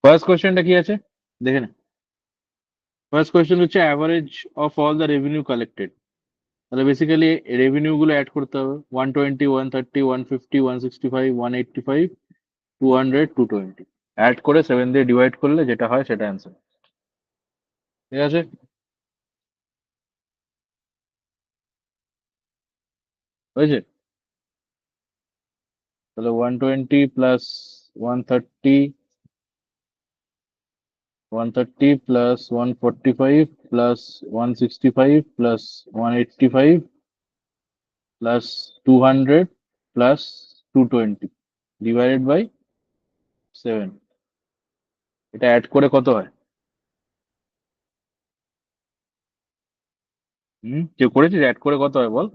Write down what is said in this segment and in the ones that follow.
First কোয়েশ্চেনটা কি আছে দেখে নে। ফার্স্ট কোয়েশ্চেন হচ্ছে average of all the revenue collected. তাহলে বেসিক্যালি রেভিনিউ গুলো অ্যাড করতে হবে 120, 130, 150, 165, 185, 200, 220 অ্যাড করে 7 দিয়ে ডিভাইড করলে যেটা হয় সেটা অ্যান্সার। ঠিক আছে, হয়েছে? তাহলে 120 plus 130, 130 plus 145 plus 165 plus 185 plus 200 plus 220 divided by 7। এটা অ্যাড করে কত হয়? কেউ করেছিস? অ্যাড করে কত হয় বল?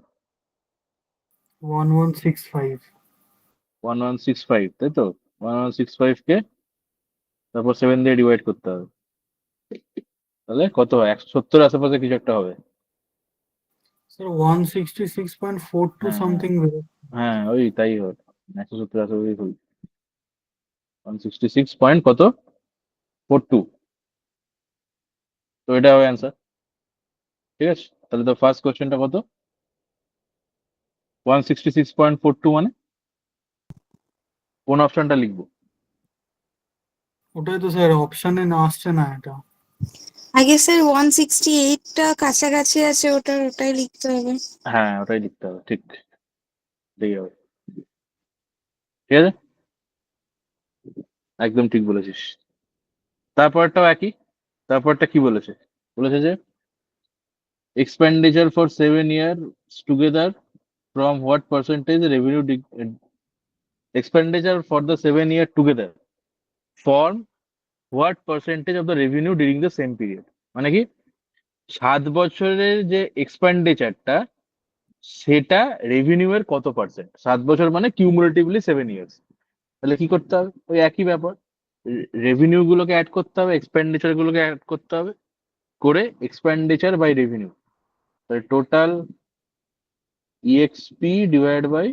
1165 1165, তাই তো? 1165 কে তারপর 7 দিয়ে ডিভাইড করতে হবে। তাহলে কত হয়? 170 আশেপাশে কিছু একটা হবে। স্যার 166.42 হ্যাঁ হ্যাঁ সামথিং হ্যাঁ, ওই তাই হবে। 170 আশেপাশে হল 166 পয়েন্ট কত 42। তো এটা হবে অ্যান্সার। ঠিক আছে, তাহলে তো ফার্স্ট কোশ্চেনটা কত? 166.42 মানে কোন অপশনটা লিখবো? ওটাই তো স্যার অপশনে না আসছে না এটা। আগে স্যার 168টা কাছাকাছি আছে, ওটাই লিখতে হবে। হ্যাঁ, ওটাই লিখতে হবে, ঠিক। ঠিক হবে, ঠিক আছে, একদম ঠিক বলেছিস। তারপরটাও একই। তারপরটা কি বলেছে? বলেছে যে expenditure for 7 years together from what percentage revenue expenditure for the 7 year together form what percentage of the revenue during the same period। মানে কি 7 বছরের যে এক্সপেন্ডিচারটা সেটা রেভিনিউ এর কত পার্সেন্ট? 7 বছর মানে কিউমুলেটিভলি 7 ইয়ার্স। তাহলে কি করতে হবে? ওই একই ব্যাপার, রেভিনিউ গুলোকে অ্যাড করতে হবে, এক্সপেন্ডিচার গুলোকে অ্যাড করতে হবে, করে expenditure by revenue, total EXP divide by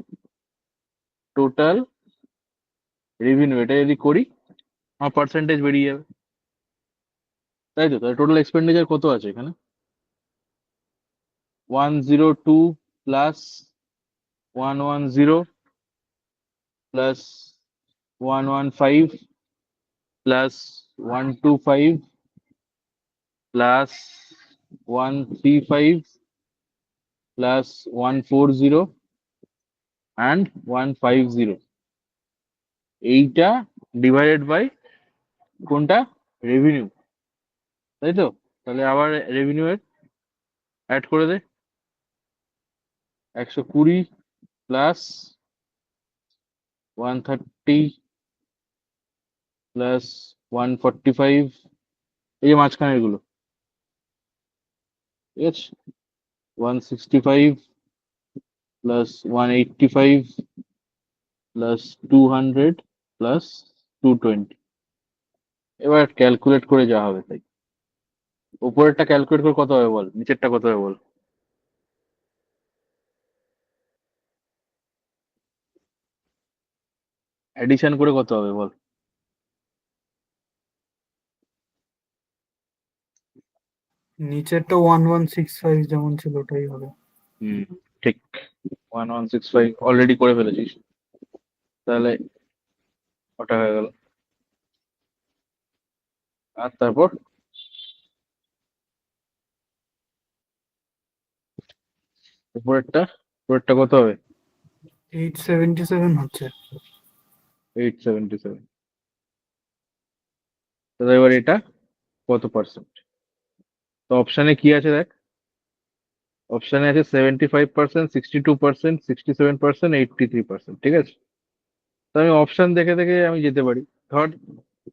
total revenue, এটা যদি করি আমার পার্সেন্টেজ বেরিয়ে যাবে, তাই তো? তাহলে টোটাল এক্সপেন্ডিচার কত আছে এখানে? 102 plus 110 plus 115 plus 125 plus 135 plus 140 and 150, এইটা ডিভাইডেড বাই কোনটা? রেভিনিউ, তাই তো? তাহলে আবার রেভিনিউ এর অ্যাড করে দে। 120 প্লাস 130 প্লাস 145, এই যে মাঝখানের গুলো, ঠিক আছে? 165 প্লাস 185 প্লাস 200 প্লাস 220। এবার ক্যালকুলেট করে যা হবে তাই। উপরেরটা ক্যালকুলেট করে কত হবে বল, নিচেরটা কত হবে বল? অ্যাডিশন করে কত হবে বল? নিচেরটা 1165 যেমন ছিল ওটাই হবে। হুম, ঠিক। 1165 অলরেডি করে ফেলেছিস, তাহলে ওটা হয়ে গেল। আর তারপর উপরেরটা, উপরেরটা কত হবে? 877 হচ্ছে। 877। তাহলে এবার এটা কত পার্সেন্ট? তো অপশানে কি আছে দেখ। অপশনে আছে 75%, 62%, 67%, 83%, ঠিক আছে? তো আমি অপশন দেখে দেখে আমি যেতে পারি। ধর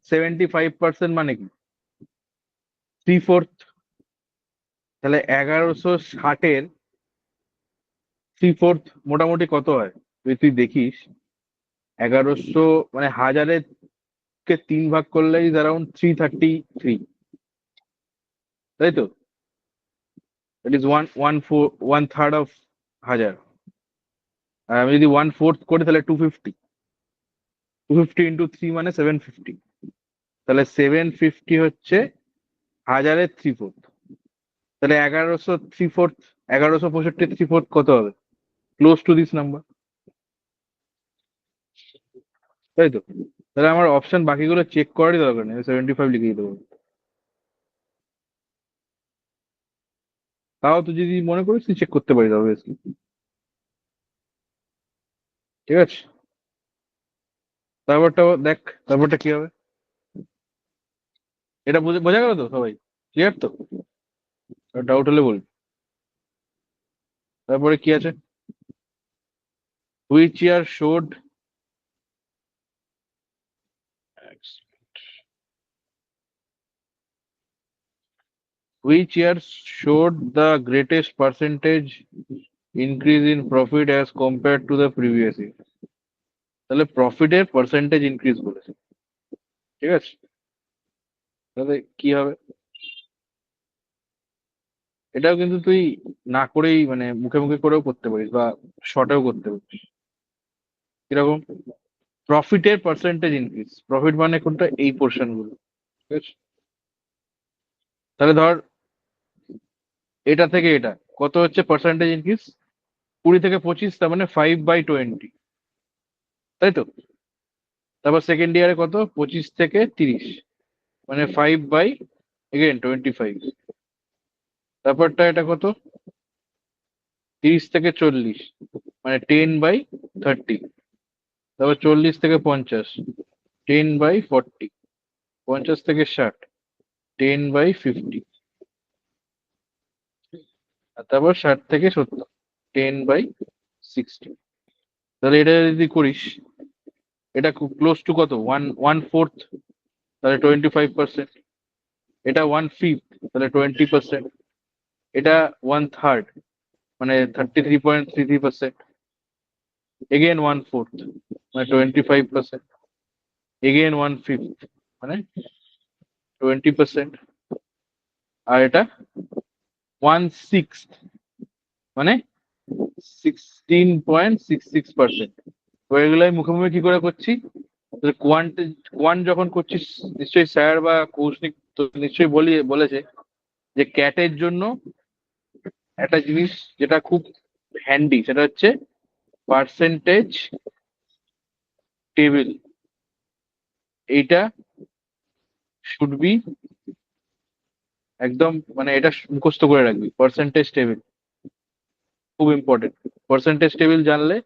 75% মানে কি, 3/4। তাহলে 1160-এর 3/4 মোটামুটি কত হয় যদি তুই দেখিস? 1100 মানে 1000-এর কে 3 ভাগ করলে ইজ অ্যারাউন্ড 333, তাই তো? It is one third of 1000। আর আমি যদি 1/4 করি তাহলে 250। 250 ইন্টু 3 মানে 750। তাহলে 750 হচ্ছে 1000-এর 3/4। তাহলে 1100 3/4, 1165 3/4 কত হবে? ক্লোজ টু দিস নাম্বার, তাই তো? তাহলে আমার অপশন বাকিগুলো চেক করারই দরকার নেই, 75 লিখে দিতে পারবো। তাও তুই যদি মনে করিস তুই চেক করতে পারিস অবভিয়াসলি, ঠিক আছে? তারপরটা দেখ, তারপরটা কি হবে। এটা বোঝা গেল তো সবাই? ক্লিয়ার তো? ডাউট হলে বল। তারপরে কি আছে? Which year showed, which year showed the greatest percentage increase in profit as compared to the previous year? তাহলে প্রফিটের পার্সেন্টেজ ইনক্রিজ বলেছে, ঠিক আছে? তাহলে কি হবে? এটাও কিন্তু তুই না করেই মানে মুখে মুখে করেও করতে পারিস বা শর্টেও করতে পারিস। কিরকম? প্রফিটের পার্সেন্টেজ ইনক্রিজ, প্রফিট মানে কোনটা? এই পোর্শন গুলো, ঠিক আছে? তাহলে ধর এটা থেকে এটা কত হচ্ছে পার্সেন্টেজ ইনক্রিজ? 20 থেকে 25, তার মানে 5/20, তাই তো? তারপর সেকেন্ড ইয়ারে কত? 25 থেকে 30, মানে 5/25। তারপরটা এটা কত? 30 থেকে 40, মানে 10/30। তারপর 40 থেকে 50, 10/40। 50 থেকে 60, 10/50। আর তারপর 60 থেকে 70, 10/60। তাহলে এটা যদি করিস, এটা খুব ক্লোজ টু কত? 1/4, তাহলে 25%। এটা 1/5, তাহলে 20%। এটা 1/3, মানে 33.33%। এগেন 1/4, মানে 25%। এগেন 1/5, মানে 20%। আর এটা 1/6, মানে 16.66%। তো এগুলো আমি মুখে মুখে কি করে করছি? কোয়ান্ট যখন করছিস নিশ্চয়ই স্যার বা কৌশিক তো নিশ্চয়ই বলেছে যে ক্যাটের জন্য একটা জিনিস যেটা খুব হ্যান্ডি, সেটা হচ্ছে পার্সেন্টেজ টেবিল। এইটা শুড বি একদম, মানে এটা মুখস্থ করে রাখবি, পার্সেন্টেজ টেবিল খুব ইম্পর্টেন্ট। পার্সেন্টেজ টেবিল জানলে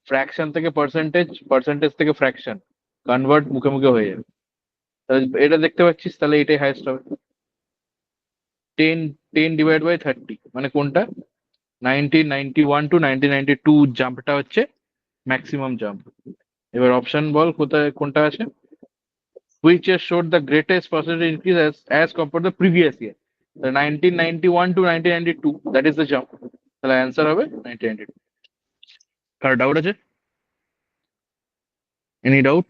ফ্র্যাকশন থেকে পার্সেন্টেজ, পার্সেন্টেজ থেকে ফ্র্যাকশন কনভার্ট মুখে মুখে হয়ে যাবে। তাহলে এটা দেখতে পাচ্ছিস, তাহলে এটাই হাইয়েস্ট হবে। 10 10/30, মানে কোনটা? 1991 টু 1992 জাম্পটা হচ্ছে ম্যাক্সিমাম জাম্প। এবার অপশন বল কোথায় কোনটা আছে? which year showed the greatest percentage increase as compared to the previous year? The 1991 to 1992, that is the jump. তাহলে অ্যান্সার হবে 1992। কারো ডাউট আছে? Any doubt?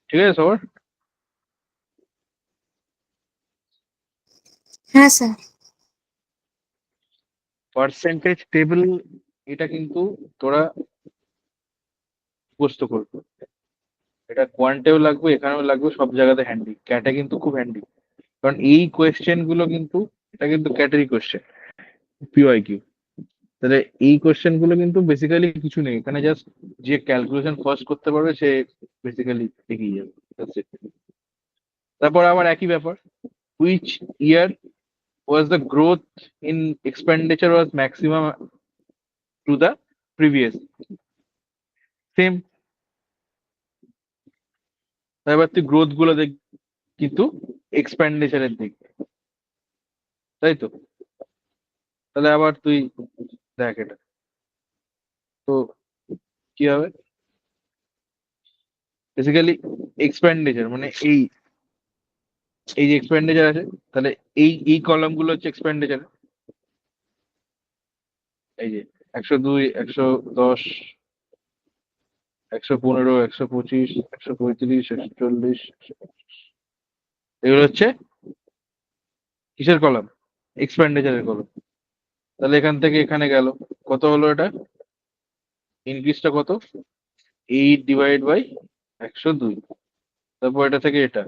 ঠিক আছে সবার? হ্যাঁ স্যার। পার্সেন্টেজ টেবিল এটা কিন্তু তোরা মুখস্থ করবে। এটা কোয়ান্টেও লাগবে, এখানেও লাগবে, সব জায়গাতে হ্যান্ডি। ক্যাটে কিন্তু খুব হ্যান্ডি, কারণ এই কোয়েশ্চেন গুলো কিন্তু, এটা কিন্তু ক্যাটারি কোয়েশ্চেন, পিওআইকিউ। তাহলে এই কোয়েশ্চেন গুলো কিন্তু বেসিক্যালি কিছু নেই এখানে, জাস্ট যে ক্যালকুলেশন ফার্স্ট করতে পারবে সে বেসিক্যালি এগিয়ে যাবে। That's it. তারপর আবার একই ব্যাপার, which year was the growth in expenditure was maximum to the previous? Same. এবার তুই গ্রোথ গুলো দেখ, কিন্তু এক্সপেন্ডিচারের দিক, তাই তো? তাহলে আবার তুই দেখ এটা, তো কি হবে? বেসিক্যালি এক্সপেন্ডিচার মানে এই এই যে এক্সপেন্ডিচার আছে, তাহলে এই কলাম গুলো হচ্ছে এক্সপেন্ডিচার। এই যে 102, 110, 115, 125, 135, 140, এগুলো হচ্ছে কিসের কলাম? এক্সপেন্ডিচারের কলাম। তাহলে এখান থেকে এখানে গেল, কত হলো এটা? ইনক্রিজটা কত? 8/102। তারপর এটা থেকে এটা,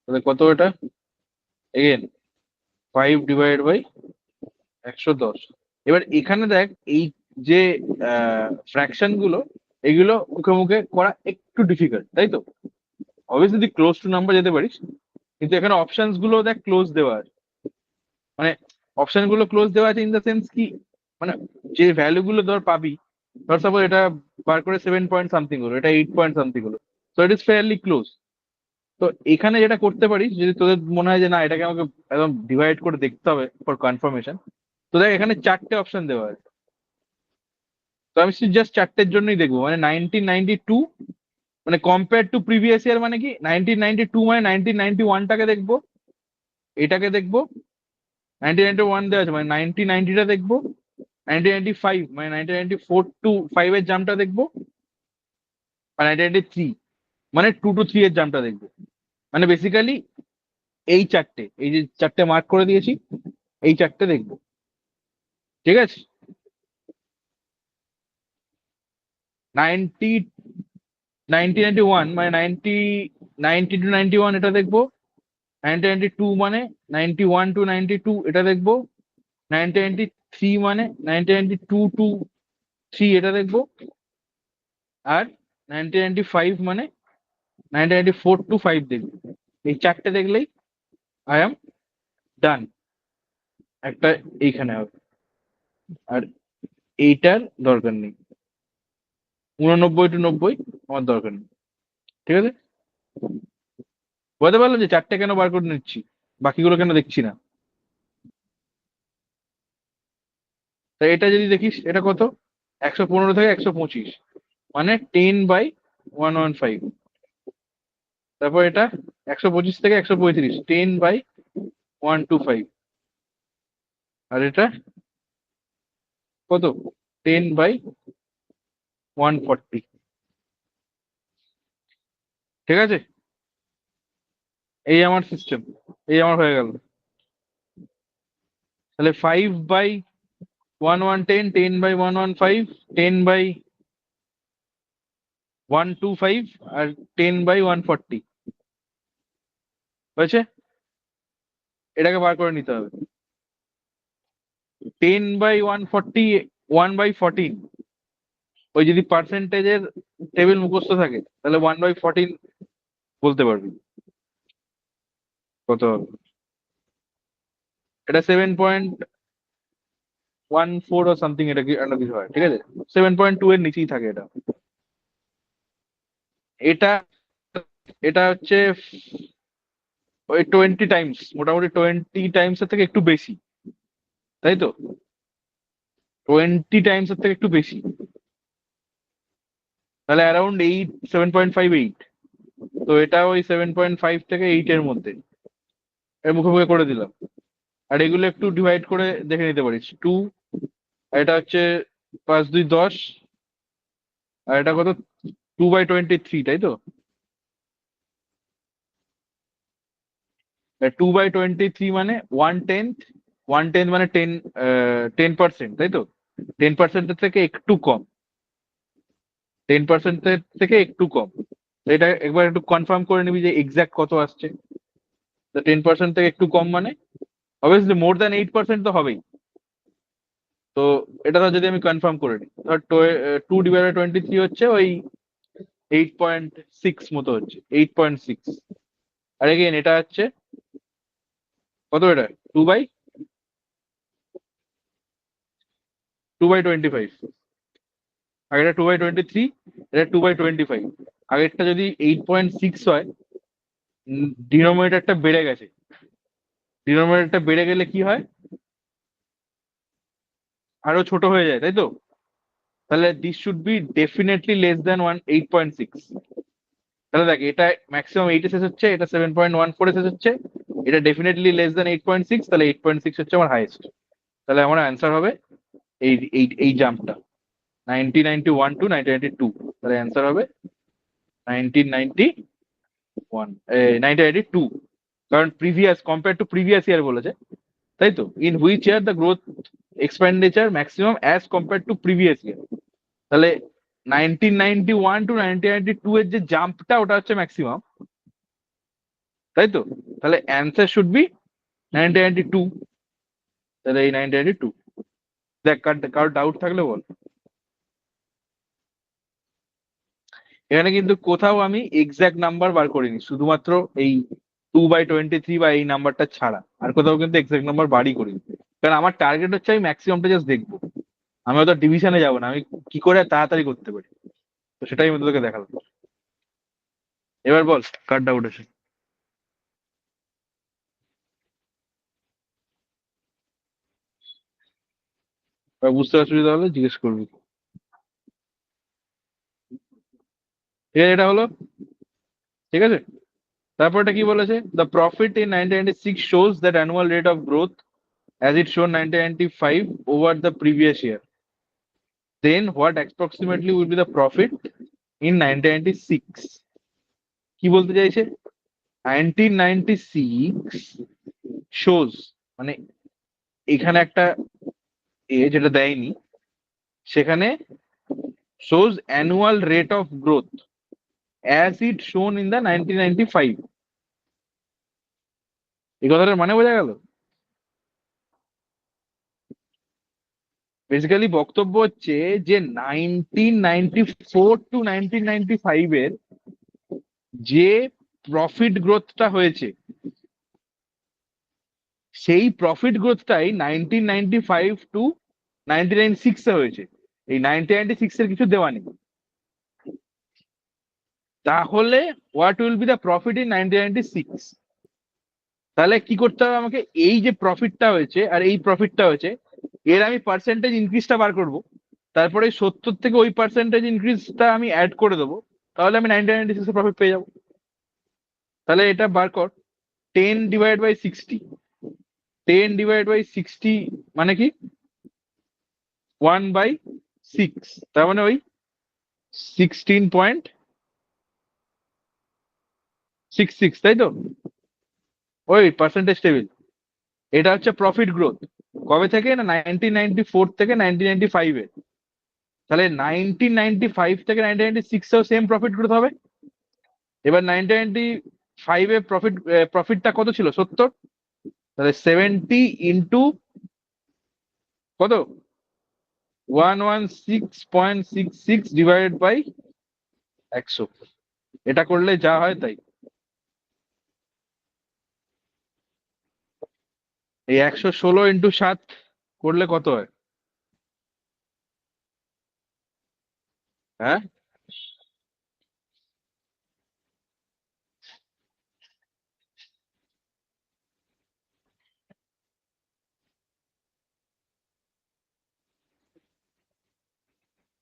তাহলে কত এটা? এগেন 5/110। এবার এখানে দেখ, এই যে ফ্র্যাকশন গুলো, এগুলো মুখে মুখে করা একটু ডিফিকাল্ট, তাই তো? অবভিয়াসলি তুই ক্লোজ টু নাম্বার যেতে পারিস, কিন্তু এখানে অপশনস গুলো দেখ ক্লোজ দেওয়া আছে। মানে অপশন গুলো ক্লোজ দেওয়া আছে ইন দ্য সেন্স কি, মানে যে ভ্যালু গুলো ধর পাবি, ধর সাপোজ এটা বার করে 7 পয়েন্ট সামথিং হলো, এটা 8 পয়েন্ট সামথিং হলো, so it is fairly close. তো এখানে যেটা করতে পারিস, যদি তোদের মনে হয় যে না এটাকে আমাকে একদম ডিভাইড করে দেখতে হবে ফর কনফার্মেশন, তো দেখ এখানে 4টে অপশন দেওয়া আছে। তো আমি জাস্ট 4টের জন্যই দেখবো, মানে 1992, মানে কম্পেয়ার টু প্রিভিয়াস ইয়ার, মানে কি 1992 মানে 1991টাকে দেখবো, এটাকে দেখবো। 1991 দেওয়া আছে মানে 1990টা দেখবো। 1995 মানে 1994 টু 5 এর জাম্পটা দেখবো। আর 1993 মানে 2 to 3 এর জাম্পটা দেখবো। মানে বেসিক্যালি এই 4টে, এই যে 4টে মার্ক করে দিয়েছি, এই 4টে দেখবো, ঠিক আছে? 90 1991 মানে 90 to 91 এটা দেখবো। 1992 মানে 91 to 92 এটা দেখবো। 1993 মানে 1992 to 3 এটা দেখবো। আর 1995 মানে 1994 to 5 দেখবো। এই 4টে দেখলেই আই এম ডান। একটা এইখানে হবে, আর এইটার দরকার নেই। 89 to 90 আমার দরকার নেই, ঠিক আছে? বলতে পারলাম যে 4টে কেন বার করে নিচ্ছি, বাকিগুলো কেন দেখছি না। তা এটা যদি দেখিস, এটা কত? 115 থেকে 125, মানে 10/115। তারপর এটা 125 থেকে 135, 10/125। আর এটা কত? 10/140। ঠিক আছে, এই আমার সিস্টেম, এই আমার হয়ে গেল। তাহলে 5/1110, 10/115, 10/125 আর 10/140 হয়েছে। এটাকে বার করে নিতে হবে। 10/140, 1/14। ওই যদি পার্সেন্টেজের টেবিল মুখস্থ থাকে, তাহলে 1/14 বলতে পারবি কত হবে। এটা 7.14 ও সামথিং, এটা কি একটা কিছু হয়, ঠিক আছে? 7.2 এর নিচেই থাকে এটা। এটা এটা হচ্ছে ওই 20 টাইমস, মোটামুটি 20 টাইমস এর থেকে একটু বেশি, তাই তো? 20 টাইমস এর থেকে একটু বেশি, তাহলে অ্যারাউন্ড 7.58। তো এটা ওই 7.5 থেকে 8 এর মধ্যে, এর মুখে মুখে করে দিলাম। আর এগুলো একটু ডিভাইড করে দেখে নিতে পারিস। 2, আর এটা হচ্ছে 5×2 = 10, আর এটা কত? 2/23, তাই তো? 2/23 মানে 1/10, 1/10 মানে 10%, তাই তো? 10%-এর থেকে একটু কম, 10%-এর থেকে একটু কম। তো এটা একবার একটু কনফার্ম করে নিবি যে এক্সাক্ট কত আসছে। তো 10% থেকে একটু কম মানে অবভিয়াসলি মোর দ্যান 8% তো হবেই। তো এটা তো যদি আমি কনফার্ম করে নিই, ধর 2/23 হচ্ছে ওই 8.6 মতো হচ্ছে, 8.6। আর এগেন এটা হচ্ছে কত? এটা 2/25। আগেরটা 2/23, এটা 2/25। আগেরটা যদি 8.6 হয়, ডিনোমিনেটরটা বেড়ে গেছে। ডিনোমিনেটরটা বেড়ে গেলে কি হয়, আরো ছোট হয়ে যায়, তাই তো? তাহলে this should be definitely less than 8.6। তাহলে দেখ, এটা ম্যাক্সিমাম 8 শেষ হচ্ছে, এটা 7.14 শেষ হচ্ছে, এটা ডেফিনেটলি লেস দ্যান 8.6, তাহলে 8.6 হচ্ছে আমার হাইয়েস্ট। তাহলে আমার অ্যান্সার হবে এই এই এই জাম্পটা 1991 টু 1992। তাহলে অ্যান্সার হবে 1992, কারণ previous compare to previous year বলেছে, তাই তো? In which year the growth expenditure maximum as compare to previous year. তাহলে 1991 টু 1992 এর যে জাম্পটা, ওটা হচ্ছে ম্যাক্সিমাম, তাই তো? তাহলে অ্যান্সার শুড বি 1992। তাহলে এই 1992। দেখ, কারোর ডাউট থাকলে বল। এখানে কিন্তু কোথাও আমি এক্সাক্ট নাম্বার বার করিনি, শুধুমাত্র এই 2/23 বা এই নাম্বারটা ছাড়া আর কোথাও কিন্তু এক্সাক্ট নাম্বার বারই করিনি। কারণ আমার টার্গেট হচ্ছে আমি ম্যাক্সিমামটা জাস্ট দেখবো, আমি হয়তো ডিভিশনে যাবো না, আমি কি করে তাড়াতাড়ি করতে পারি, তো সেটাই আমি তোকে দেখালাম। এবার বল, কার ডাউট আছে? বা বুঝতে অসুবিধা হলে জিজ্ঞেস করবি। ঠিক আছে, এটা হলো, ঠিক আছে। তারপরটা কি বলেছে? The profit in 1996 shows that annual rate of growth as it shown 1995 over the previous year. Then what approximately will be the profit in 1996? কি বলতে চাইছে? 1996 shows, মানে এখানে একটা যেটা দেয়নি, সেখানে shows annual rate of growth as it shown in the 1995। এই কথাটার মানে বোঝা গেল? বেসিক্যালি বক্তব্য হচ্ছে যে 1994 টু 1995 এর যে প্রফিট গ্রোথটা হয়েছে, সেই প্রফিট গ্রোথটাই 1995 টু 1996 এ হয়েছে। এই 1996 এর কিছু দেওয়া নেই। তাহলে what will be the profit in 1996? তাহলে কি করতে হবে আমাকে? এই যে প্রফিটটা হয়েছে আর এই প্রফিটটা হয়েছে, এর আমি পার্সেন্টেজ ইনক্রিজটা বার করব, তারপরে 70 থেকে ওই পার্সেন্টেজ ইনক্রিজটা আমি অ্যাড করে দেবো, তাহলে আমি 1996 এর প্রফিট পেয়ে যাবো। তাহলে এটা বার কর, 10/60। 10/60 মানে কি? 1/6, তার মানে ওই 16.66, তাই তো? ওই পার্সেন্টেজ টেবিল। এটা হচ্ছে প্রফিট গ্রোথ কবে থেকে? না 1994 থেকে 1995 এ। তাহলে 1995 থেকে 1996 এও সেম প্রফিট গ্রোথ হবে। এবার 1995 এ প্রফিটটা কত ছিল? 70। তাহলে 70 ইন্টু কত? 116.66 ডিভাইডেড বাই 100। এটা করলে যা হয় তাই। এই 116 ইন্টু 7 করলে কত হয়? হ্যাঁ,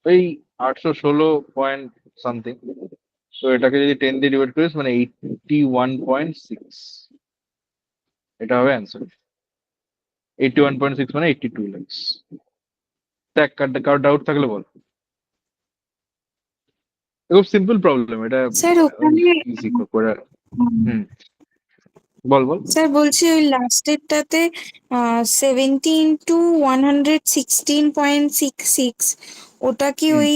এই 816 পয়েন্ট সামথিং। তো এটাকে যদি 10 দিয়ে ডিভাইড করিস, মানে 81.6, এটা হবে অ্যান্সার। 81.6 মানে 82 lakhs। দেখ, কারোর ডাউট থাকলে বল। খুব সিম্পল প্রবলেম এটা, স্যার ওখানে ইজি করে। হুম, বল বল। স্যার বলছি ওই লাস্টেরটাতে 70 ইন্টু 116.66, ওটা কি হুম, ওই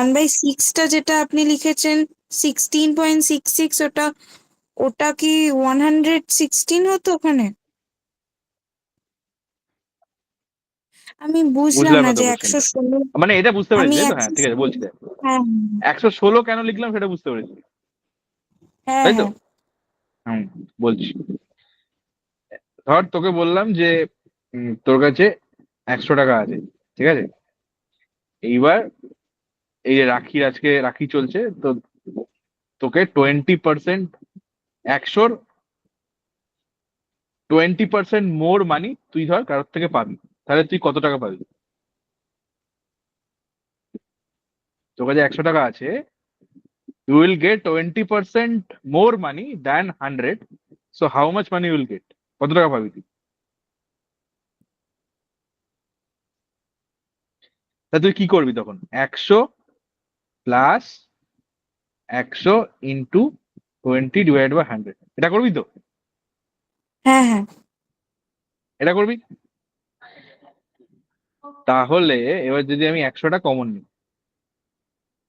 1/6টা যেটা আপনি লিখেছেন 16.66, ওটা ওটা কি 116 হতো ওখানে? আমি বুঝলাম বুঝলাম না না তো যে কোশ্চেনটা। 116। মানে এটা বুঝতে আমি পেরেছি, তাই তো? হ্যাঁ, ঠিক আছে, 116। বলছি দেখ। হ্যাঁ 116 কেন লিখলাম সেটা বুঝতে পেরেছি, হ্যাঁ তাই তো? হ্যাঁ। হুম, বলছি। ধর তোকে বললাম যে তোর কাছে 100 টাকা আছে, ঠিক আছে? এইবার এই যে রাখি, আজকে রাখি চলছে তো, তোকে 20%, 100-র 20% মোর মানি তুই ধর কারোর থেকে পাবি, তাহলে তুই কত টাকা পাবি? তোর কাছে 100 টাকা আছে, you will get 20% more money than 100. So how much money you will get? কত টাকা পাবি তুই? তা তুই কি করবি তখন? 100 প্লাস 100 ইন্টু 20 / 100, এটা করবি তো? হ্যাঁ হ্যাঁ এটা করবি? তাহলে এবার যদি আমি 100টা কমন নিই,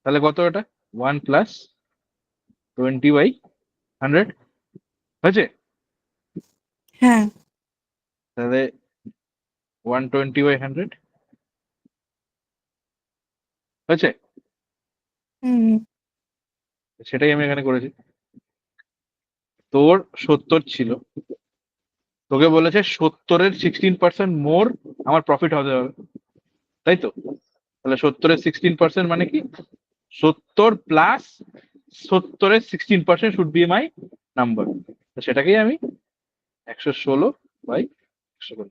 তাহলে কত এটা? 1 প্লাস 20/100 হয়েছে? হ্যাঁ তাহলে 120/100 হয়েছে? হুম সেটাই আমি এখানে করেছি। তোর 70 ছিল, তোকে বলেছে 70-এর 16% মোর আমার প্রফিট হতে হবে, তাই তো? তাহলে 70-এর 16% মানে কি? 70 প্লাস 70-এর 16% শুড বি মাই নাম্বার। তো সেটাকেই আমি 116/100 করি।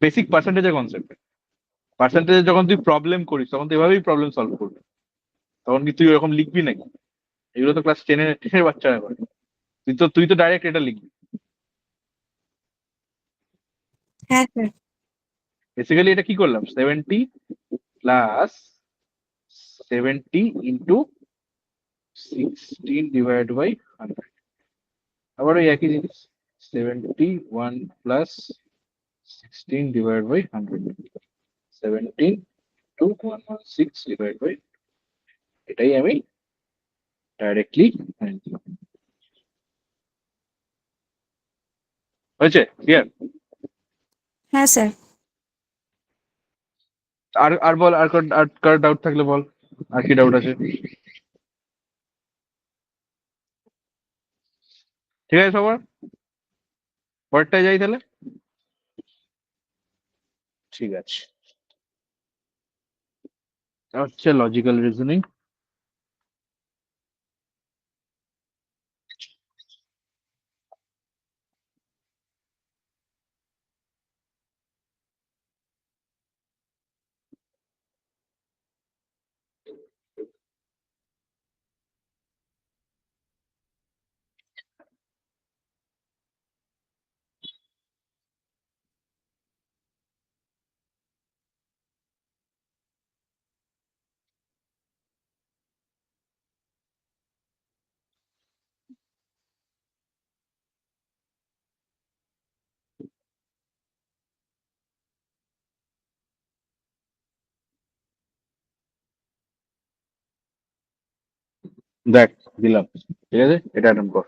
Basic পার্সেন্টেজের concept. পার্সেন্টেজে যখন তুই প্রবলেম করিস তখন তো এভাবেই প্রবলেম সলভ করবি, তখন কি তুই ওরকম লিখবি নাকি? এগুলো তো ক্লাস 10-এর বাচ্চারা করে। তুই তো ডাইরেক্ট এটা লিখবি। হ্যাঁ স্যার বেসিক্যালি এটা কি করলাম? 70 প্লাস 70 ইন্টু 16/100, আবার ওই একই জিনিস, 71 প্লাস 16/100, 17 টু 116/, এটাই আমি ডাইরেক্টলি হয়েছে? ক্লিয়ার? হ্যাঁ স্যার আর আর বল, আর কার ডাউট থাকলে বল, আর কি ডাউট আছে? ঠিক আছে সবার, পরেরটায় যাই তাহলে। ঠিক আছে, এটা হচ্ছে লজিক্যাল রিজনিং। দেখ, দিলাম, ঠিক আছে, এটা অ্যাটেম্প কর।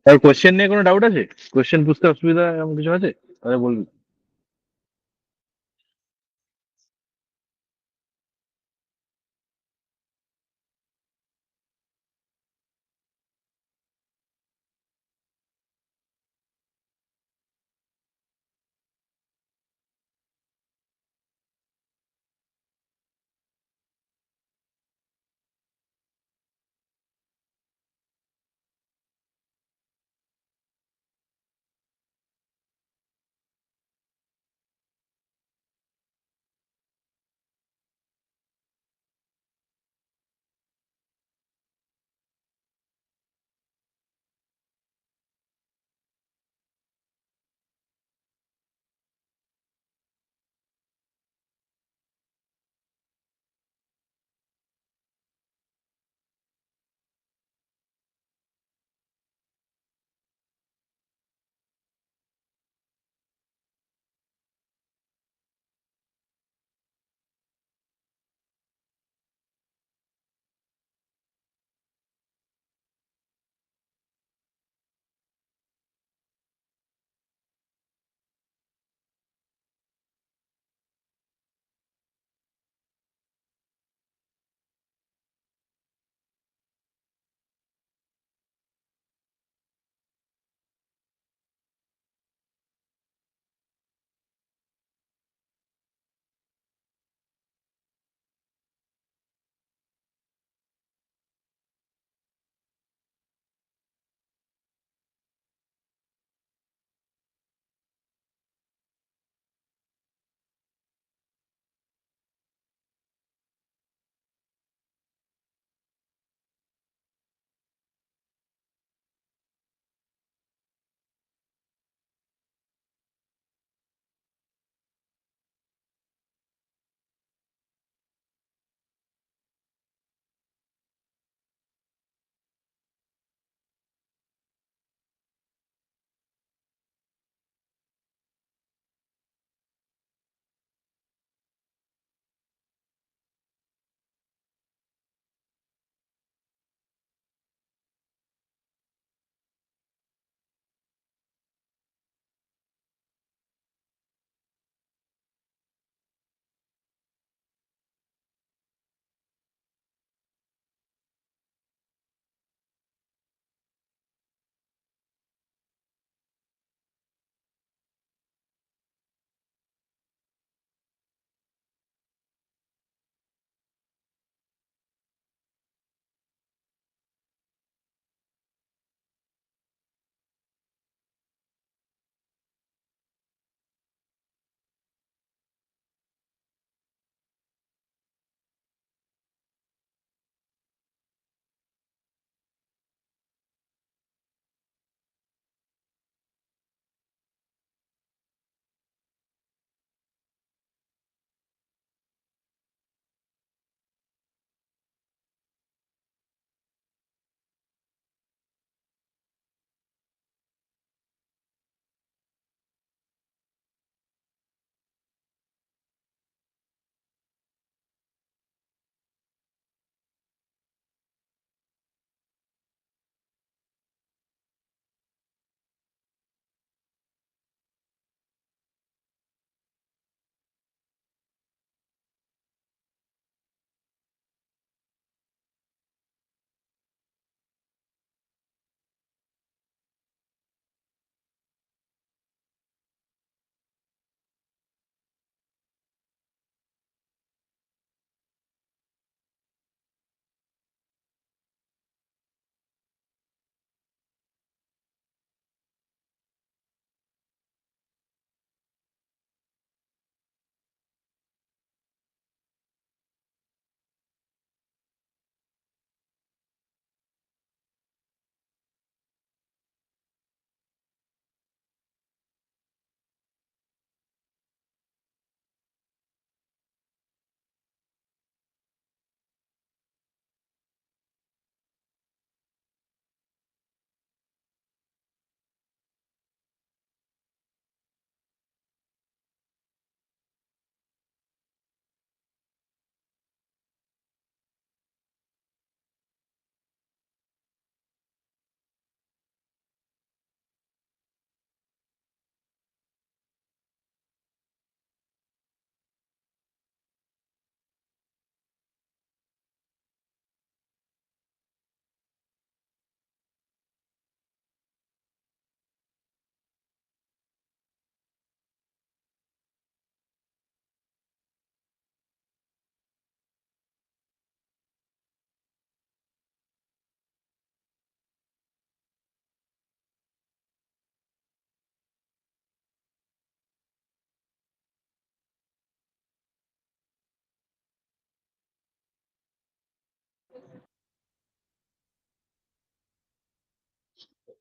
আর কোশ্চেন নিয়ে কোনো ডাউট আছে? কোশ্চেন বুঝতে অসুবিধা এমন কিছু আছে? তাহলে বলবি।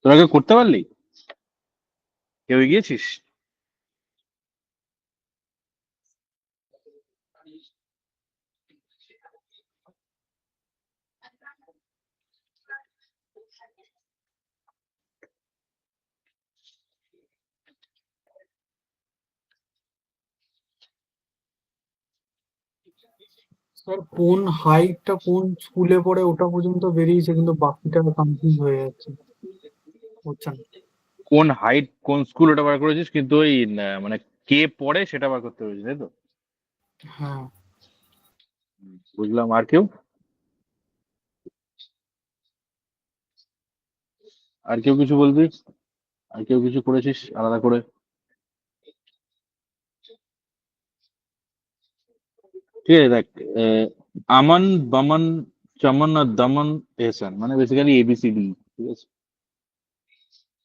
তোরা কেউ করতে পারলি? কেউ এগিয়েছিস? স্যার কোন হাইটটা কোন স্কুলে পড়ে ওটা পর্যন্ত বেরিয়েছে, কিন্তু বাকিটা কনফিউজ হয়ে যাচ্ছে, হচ্ছে না। কোন হাইট কোন স্কুল ওটা বার করেছিস, কিন্তু ওই মানে কে পড়ে সেটা বার করতে পেরেছিস, তাই তো? হ্যাঁ বুঝলাম। আর কেউ? আর কেউ কিছু বলবি? আর কেউ কিছু করেছিস আলাদা করে? ঠিক আছে, দেখ, আহ, আমান, বামন, চমন আর দমন, এহসান, মানে বেসিক্যালি ABCD। ঠিক আছে,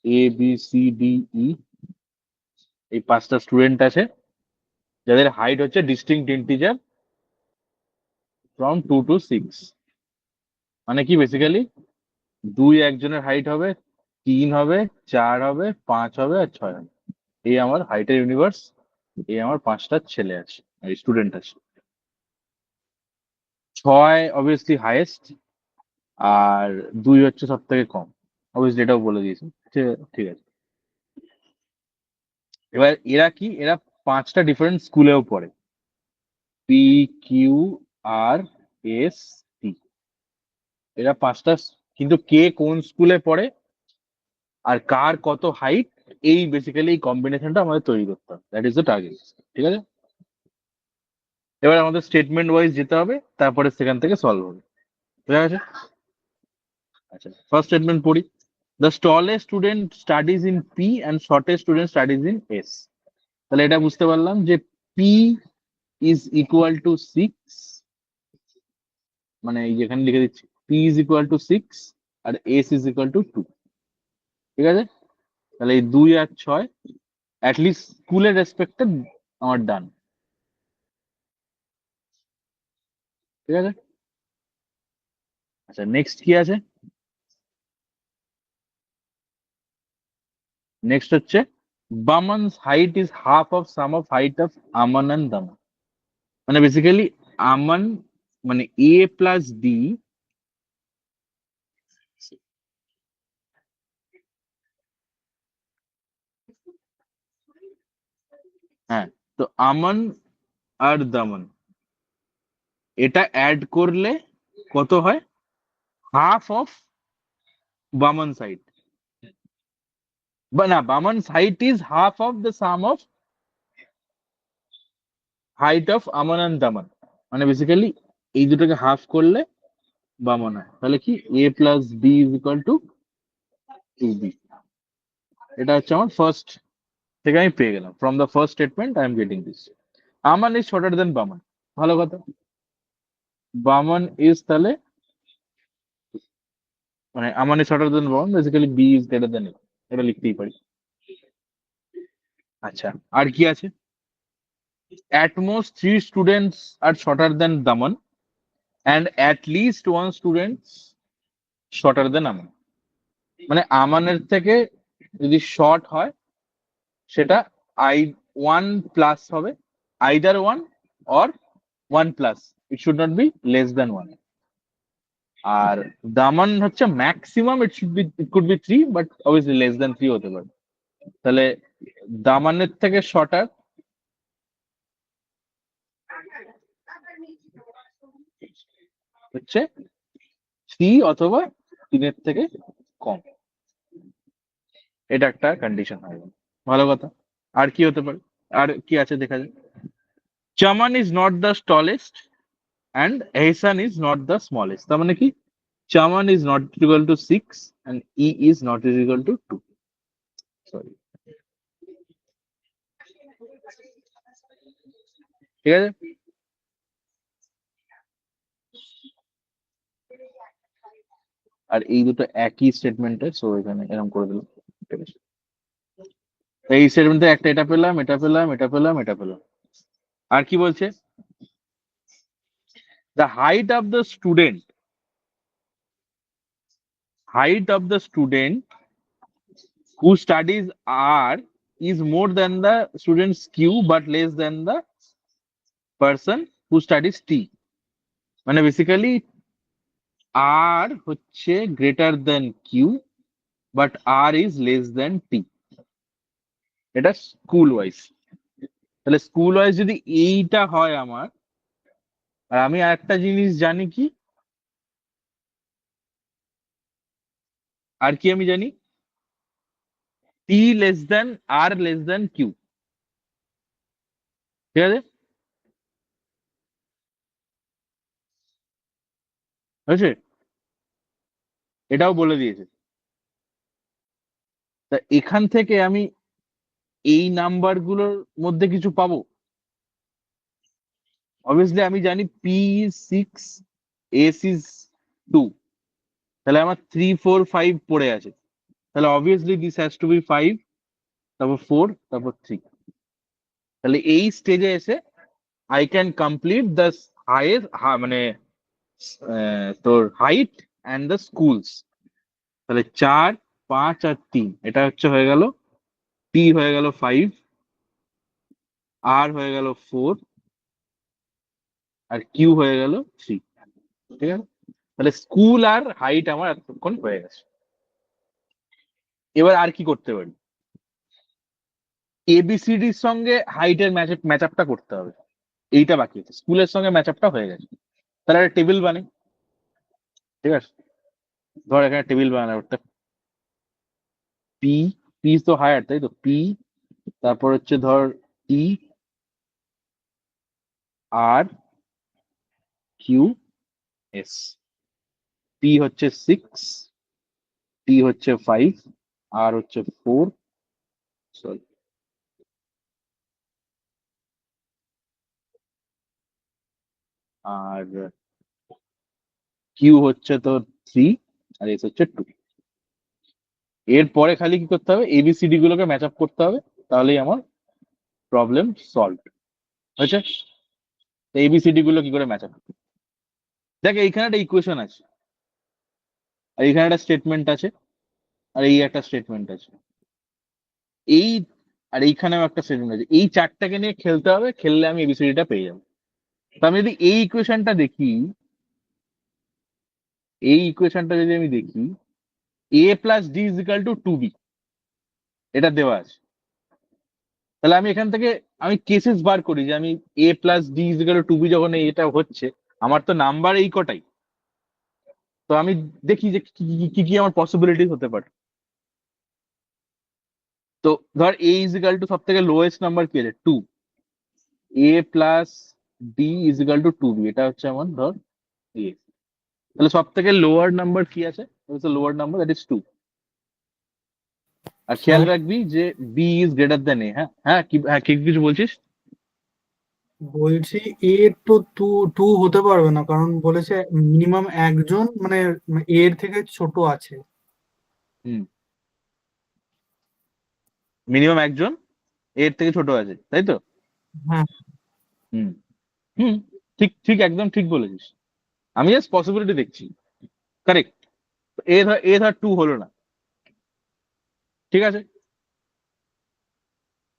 ABCDE, এই 5টা স্টুডেন্ট আছে যাদের হাইট হচ্ছে ডিস্টিংক্ট ইন্টিজার ফ্রম 2 to 6। মানে কি বেসিক্যালি 2 একজনের হাইট হবে, 3 হবে, 4 হবে, 5 হবে আর 6 হবে। এই আমার হাইটের ইউনিভার্স। এই আমার 5টা ছেলে আছে, স্টুডেন্ট আছে। 6 অবভিয়াসলি হাইয়েস্ট, আর 2 হচ্ছে সব থেকে কম। অবভিয়াসলি এটাও বলে দিয়েছি। ঠিক আছে, এবার এরা কি, এরা 5টা ডিফারেন্ট স্কুলেও পড়ে, PQRST। এরা 5টা, কিন্তু কে কোন স্কুলে পড়ে আর কার কত হাইট, এই বেসিক্যালি এই কম্বিনেশনটা আমাদের তৈরি করতে হবে। That is the target. ঠিক আছে, এবার আমাদের স্টেটমেন্ট ওয়াইজ যেতে হবে, তারপরে সেখান থেকে সলভ হবে। বুঝা গেছে? আচ্ছা, ফার্স্ট স্টেটমেন্ট পড়ি। The tallest student studies in P and shortest student studies in S. তাহলে এটা বুঝতে পারলাম যে পি ইজ ইকুয়াল টু 6, মানে এই যেখানে লিখে দিচ্ছি, পি ইজ ইকুয়াল টু 6 আর এস ইজ ইকুয়াল টু 2। ঠিক আছে, তাহলে এই 2 আর 6 অ্যাটলিস্ট স্কুলের রেসপেক্টে আমার ডান। ঠিক আছে, আচ্ছা নেক্সট কি আছে? নেক্সট হচ্ছে Baman's height is half of sum of height of Aman and Daman. মানে বেসিক্যালি আমান, মানে এ প্লাস বি, হ্যাঁ, তো আমান আর দামান এটা অ্যাড করলে কত হয়? হাফ অফ বামনস হাইট, বা না, Baman's height is half of the sum of height of Aman and Daman. মানে বেসিক্যালি এই দুটোকে হাফ করলে বামন হয়। তাহলে কি A plus B is equal to 2B। এটা হচ্ছে আমার ফার্স্ট থেকে আমি পেয়ে গেলাম। From the first statement I am getting this. Aman is shorter than Baman, ভালো কথা। বামন ইজ, তাহলে মানে আমান is shorter than Baman, basically B is greater than A, এটা লিখতেই পারি। আচ্ছা, আর কি আছে? At most 3 students are shorter than Daman and at least 1 student shorter than Aman। মানে আমানের থেকে যদি শর্ট হয় সেটা আই 1 প্লাস হবে, either 1 or 1 plus, it should not be less than 1। আর দামান হচ্ছে maximum, it could be 3, but obviously less than 3 হতে পারে। তাহলে দামানের থেকে শর্টার হচ্ছে 3 অথবা 3 থেকে কম। এটা একটা কন্ডিশন হয়, ভালো কথা। আর কি হতে পারে? আর কি আছে দেখা যায়। Chaman is not the tallest and Ehsan is not the smallest. তার মানে কি Chaman is not equal to 6 and E is not equal to 2। Sorry, ঠিক আছে। আর এই দুটো একই স্টেটমেন্টে, সো এখানে এরকম করে দিলাম। ঠিক আছে, এই স্টেটমেন্টে একটা এটা পেলাম, এটা পেলাম, এটা পেলাম, এটা পেলাম। আর কি বলছে? The height of the student, height of the student who studies আর is more than the student's Q but less than the person who studies T. মানে বেসিক্যালি আর হচ্ছে greater than Q but R is less than T. এটা school wise. তাহলে school wise যদি এইটা হয় আমার, আর আমি আরেকটা জিনিস জানি কি, আর কি আমি জানি, টি লেস দেন আর লেস দেন কিউ। ঠিক আছে, হয়েছে, এটাও বলে দিয়েছে। তা এখান থেকে আমি এই নাম্বার গুলোর মধ্যে কিছু পাবো? অবভিয়াসলি আমি জানি পি ইজ 6, এস ইজ 2, তাহলে আমার 3 4 5 পড়ে আছে। তাহলে obviously this has to be 5, তারপর 4, তারপর 3। তাহলে এই স্টেজে এসে I can complete the highest, মানে তোর হাইট অ্যান্ড দ্য স্কুলস। তাহলে 4 5 আর 3, এটা হচ্ছে হয়ে গেল, টি হয়ে গেল 5, আর হয়ে গেল 4, আর কিউ হয়ে গেল 3। ঠিক আছে, তাহলে স্কুল আর হাইট আমার এতক্ষণ হয়ে গেছে। এবার আর কি করতে পারি? এবিসিডির সঙ্গে হাইটের ম্যাচ আপটা করতে হবে, এইটা বাকি আছে। স্কুলের সঙ্গে ম্যাচ আপটা হয়ে গেছে, তাহলে একটা টেবিল বানাই। ঠিক আছে, ধর এখানে টেবিল বানানো, একটা পি, পি তো হায়ার, তাই তো, পি, তারপর হচ্ছে ধর টি, আর, কিউ, এস। পি হচ্ছে 6, টি হচ্ছে 5, আর হচ্ছে 4, সরি, আর কিউ হচ্ছে তো 3, আর এস হচ্ছে 2। এরপরে খালি কি করতে হবে? এবিসিডি গুলোকে ম্যাচ আপ করতে হবে, তাহলেই আমার প্রবলেম সলভ হয়েছে। এবিসিডি গুলো কি করে ম্যাচ আপ? দেখ, এইখানে একটা ইকুয়েশন আছে, আর এইখানে একটা স্টেটমেন্ট আছে, আর এই একটা স্টেটমেন্ট আছে, এই, আর এইখানেও একটা স্টেটমেন্ট আছে। এই চারটাকে নিয়ে খেলতে হবে, খেললে আমি এবিসিডিটা পেয়ে যাবো। তো আমি যদি এই ইকুয়েশনটা দেখি, এই ইকুয়েশনটা যদি আমি দেখি, A plus D is equal to 2b, এটা দেওয়া আছে। তাহলে আমি এখান থেকে আমি কেসেস বার করি যে আমি A plus D is equal to 2b যখন এটা হচ্ছে, আমার তো নাম্বার এই কটাই, তো আমি দেখি যে কি কি কি আমার পসিবিলিটি হতে পারে। তো ধর এ ইজ ইকাল টু সব থেকে লোয়েস্ট নাম্বার কি আছে, 2, A plus D is equal to 2b, এটা হচ্ছে আমার ধর এ। তাহলে সব থেকে লোয়ার নাম্বার কি আছে? Lower number that is 2। আর খেয়াল স্যার রাখবি যে বি ইজ গ্রেটার দেন এ। হ্যাঁ হ্যাঁ, কি, হ্যাঁ, কি কিছু বলছিস? বলছি এ তো টু টু হতে পারবে না, কারণ বলেছে মিনিমাম একজন মানে এর থেকে ছোট আছে। হুম, মিনিমাম একজন এর থেকে ছোট আছে, তাই তো? হ্যাঁ হুম হুম, ঠিক ঠিক, একদম ঠিক বলেছিস। আমি জাস্ট পসিবিলিটি দেখছি। কারেক্ট। এ ধর 2 হলো না, ঠিক আছে,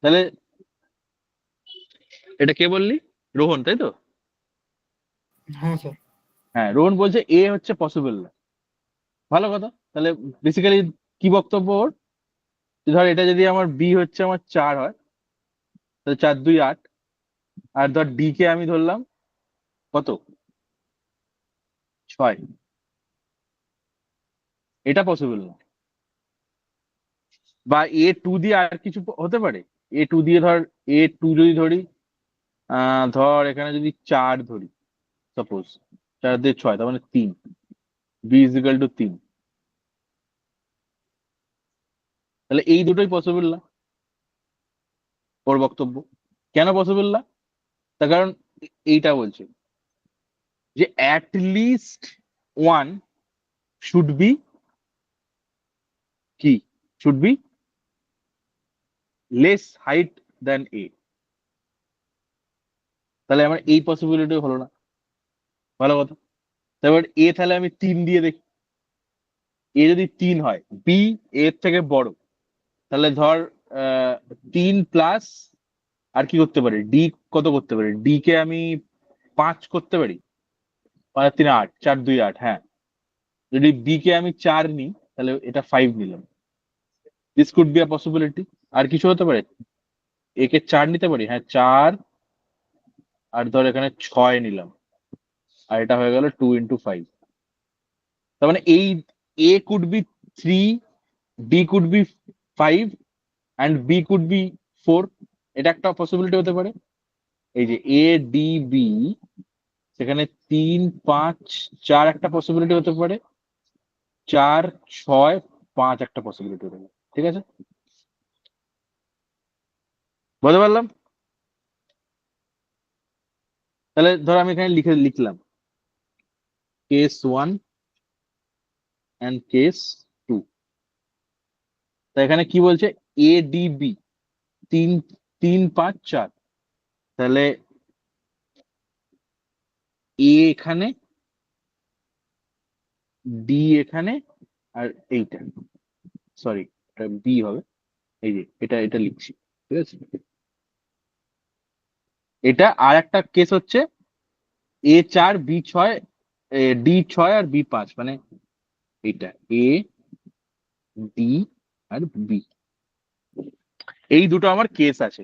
তাহলে এটা কে বললি? রোহন, তাই তো? হ্যাঁ স্যার। হ্যাঁ, রোহন বলছে এ হচ্ছে পসিবল না। ভালো কথা। তাহলে বেসিক্যালি কি বক্তব্য ওর? যে ধর এটা যদি আমার বি হচ্ছে আমার 4 হয়, তাহলে 4 2 8, আর ধর ডি কে আমি ধরলাম কত, 6, এটা পসিবল না। বা A2 দিয়ে আর কিছু হতে পারে। A2 দিয়ে ধর, A2 যদি ধরি, ধর এখানে যদি 4 ধরি, সাপোজ 4 দিয়ে 6, তার মানে 3, বি ইজ ইকাল টু 3। তাহলে এই দুটোই পসিবল না, ওর বক্তব্য। কেন পসিবল না? তার কারণ এইটা বলছে যে at least one should be, কি শুড বি লেস হাইট দেন এ। তাহলে আমার এই পসিবিলিটি হলো না। ভালো কথা। তারপর এ, তাহলে আমি 3 দিয়ে দেখি। এ যদি 3 হয়, বি এর থেকে বড়, তাহলে ধর 3 প্লাস আর কি করতে পারি, ডি কত করতে পারি, ডি কে আমি 5 করতে পারি, 5 আর 3 8, 4 2 8, হ্যাঁ। যদি বি কে আমি 4 নিই তাহলে এটা 5 নিলাম, this could be a possibility. আর কিছু হতে পারে, এ কে 4 নিতে পারি, হ্যাঁ 4, আর ধর এখানে 6 নিলাম, আর এটা হয়ে গেল 2 × 5। তার মানে এই A could be 3, D could be 5, and B could be 4। এটা একটা পসিবিলিটি হতে পারে। এই যে এ ডি বি, সেখানে 3 5 4 একটা পসিবিলিটি হতে পারে, 4 6 5 একটা পসিবিলিটি হতে পারে। ঠিক আছে, বলতে পারলাম? তাহলে ধর আমি এখানে লিখলাম কেস 1 অ্যান্ড কেস 2। তা এখানে কি বলছে, এ ডি বি 3 3 5 4। তাহলে এ এখানে, ডি এখানে, আর এইটা, সরি এটা বি হবে। এই যে এটা এটা লিখছি, ঠিক আছে। এটা আর একটা কেস হচ্ছে এ 4 বি 6, ডি 6 আর বি 5, মানে এইটা এ ডি আর বি, এই দুটো আমার কেস আছে।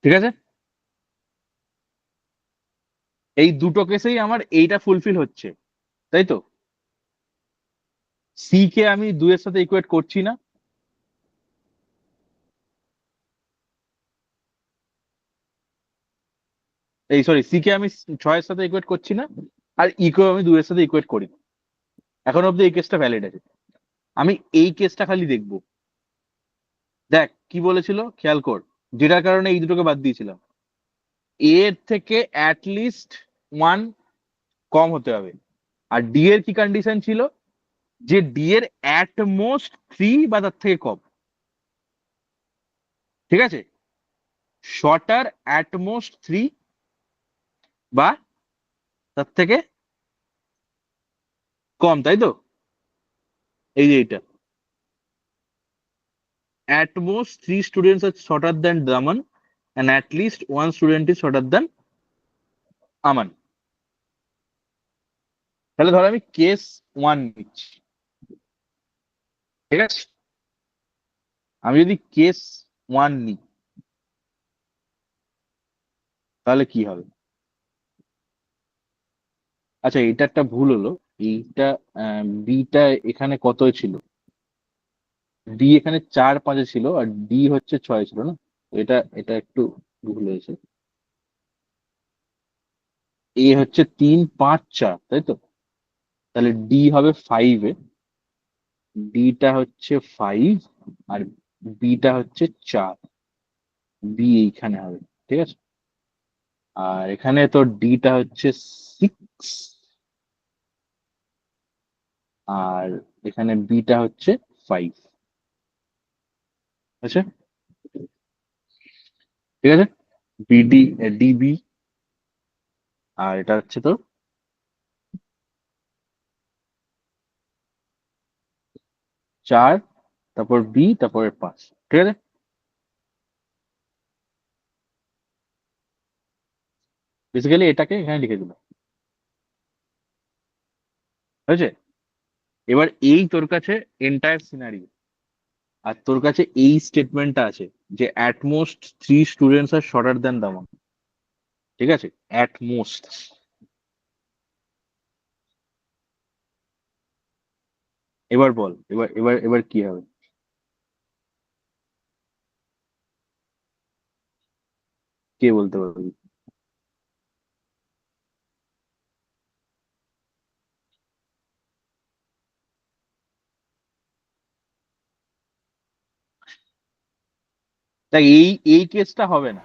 ঠিক আছে, এই দুটো কেসেই আমার এইটা ফুলফিল হচ্ছে, তাই তো। সি কে আমি 2 এর সাথে ইকুয়েট করছি না, এই সরি, সি কে আমি 6 এর সাথে ইকুয়েট করছি না, আর ই কে আমি 2 এর সাথে ইকুয়েট করি না। এখন অব্দি এই কেসটা ভ্যালিড আছে। আমি এই কেসটা খালি দেখবো। দেখ কি বলেছিল, খেয়াল কর, যেটার কারণে এই দুটোকে বাদ দিয়েছিলাম। এর থেকে অ্যাটলিস্ট 1 কম হতে হবে। আর ডি এর কি কন্ডিশন ছিল, যে ডি এর অ্যাট মোস্ট 3 বা তার থেকে কম। ঠিক আছে, শর্টার অ্যাট মোস্ট 3 বা তার থেকে কম, তাই তো। এই যে এটা at most 3 students are shorter than Daman, and at least 1 student is shorter than Aman. তাহলে ধর আমি কেস 1 নিচ্ছি, ঠিক আছে। আমি যদি কেস 1 নিই তাহলে কি হবে? আচ্ছা, এটা একটা ভুল হলো। এইটা বিটা এখানে কত ছিল, ডি এখানে 4 5 ছিল, আর ডি হচ্ছে 6 ছিল না। এটা এটা একটু ভুল হয়েছে। এ হচ্ছে 3 5 4, তাই তো। তাহলে ডি হবে 5 এ, ডিটা হচ্ছে 5, আর বিটা হচ্ছে 4, বি এইখানে হবে। ঠিক আছে, আর এখানে তো ডিটা হচ্ছে 6, আর এখানে বিটা হচ্ছে 5। আচ্ছা, ঠিক আছে, বিডি ডিবি, আর এটা হচ্ছে তো 4, তারপর বি, তারপরে 5। ঠিক আছে, বেসিক্যালি এটাকে এখানে লিখে দিলাম, হয়েছে। এবার এই তোর কাছে এন্টায়ার সিনারিও, আর তোর কাছে এই স্টেটমেন্টটা আছে যে at most 3 students are shorter than Daman. ঠিক আছে, অ্যাট মোস্ট। এবার বল, এবার কি হবে? কে বলতে পারবি? তাই এই কেসটা হবে না।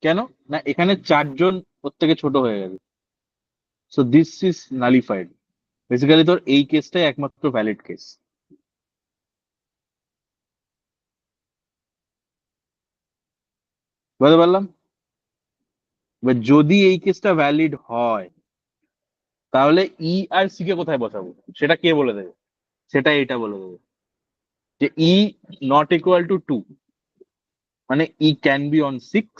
কেন? না, এখানে 4 জন প্রত্যেকে ছোট হয়ে গেছে, সো দিস ইজ নালিফাইড। বেসিক্যালি তোর এই কেসটাই একমাত্র ভ্যালিড কেস। বুঝতে পারলাম? এবার যদি এই কেসটা ভ্যালিড হয়, তাহলে ই আর সি কে কোথায় বসাবো সেটা কে বলে দেবে? সেটা এটা বলে দেবে। যে ই নট ইকুয়াল টু 2, মানে E can be on 6,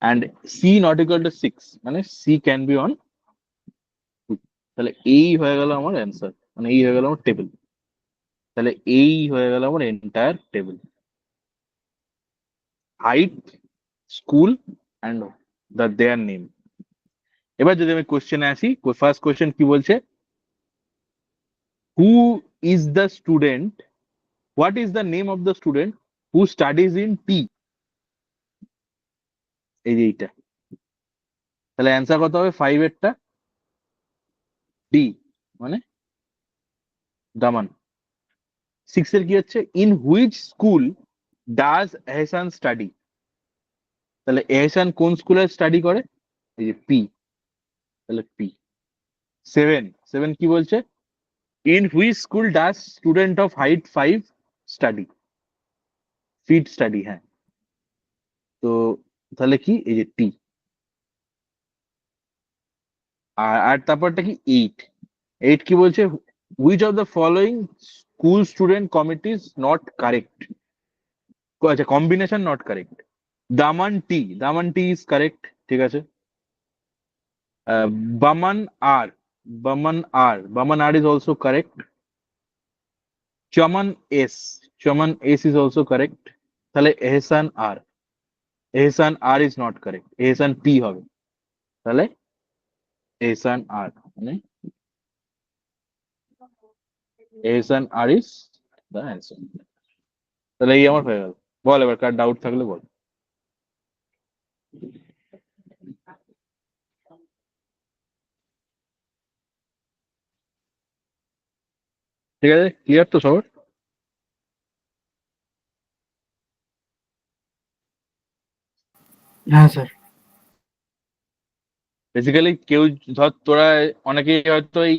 and C not equal to 6, মানে সি ক্যান বি অন 2। তাহলে এই হয়ে গেল আমার অ্যান্সার, মানে এই হয়ে গেল আমার টেবিল। তাহলে এই হয়ে গেল আমার entire table: height, school, and their name. এবার যদি আমি কোশ্চেনে আসি, ফার্স্ট কোশ্চেন কি বলছে? Who is the student, what is the name of the student who studies in T? এই যে এইটা, তাহলে অ্যান্সার কত হবে? 5 এরটা ডি, মানে দামান। 6 এর কি হচ্ছে? In which school does Ehsan study? তাহলে এহসান কোন স্কুলে স্টাডি করে? এই যে পি, তাহলে পি। 7, 7 কি বলছে? In which school does student of height 5 study? Feet study, হ্যাঁ। তো তাহলে কি? এই যে টি। আর তারপরটা কি? 8, 8 কি বলছে? Which of the following school student committees not correct? আচ্ছা, combination not correct. Daman T, Daman T is correct, ঠিক আছে। Baman R, Baman R, Baman R is also correct. Chaman S, Chaman S is also correct. তাহলে Ehsan R, Ehsan R is not correct, Ehsan P হবে। তাহলে Ehsan R, মানে Ehsan R is the answer. তাহলে এই আমার হয়ে গেল। বল এবার, কার ডাউট থাকলে বল। ঠিক আছে, ক্লিয়ার তো সবার? হ্যাঁ স্যার। বেসিক্যালি কেউ, ধর তোরা অনেকেই হয়তো এই,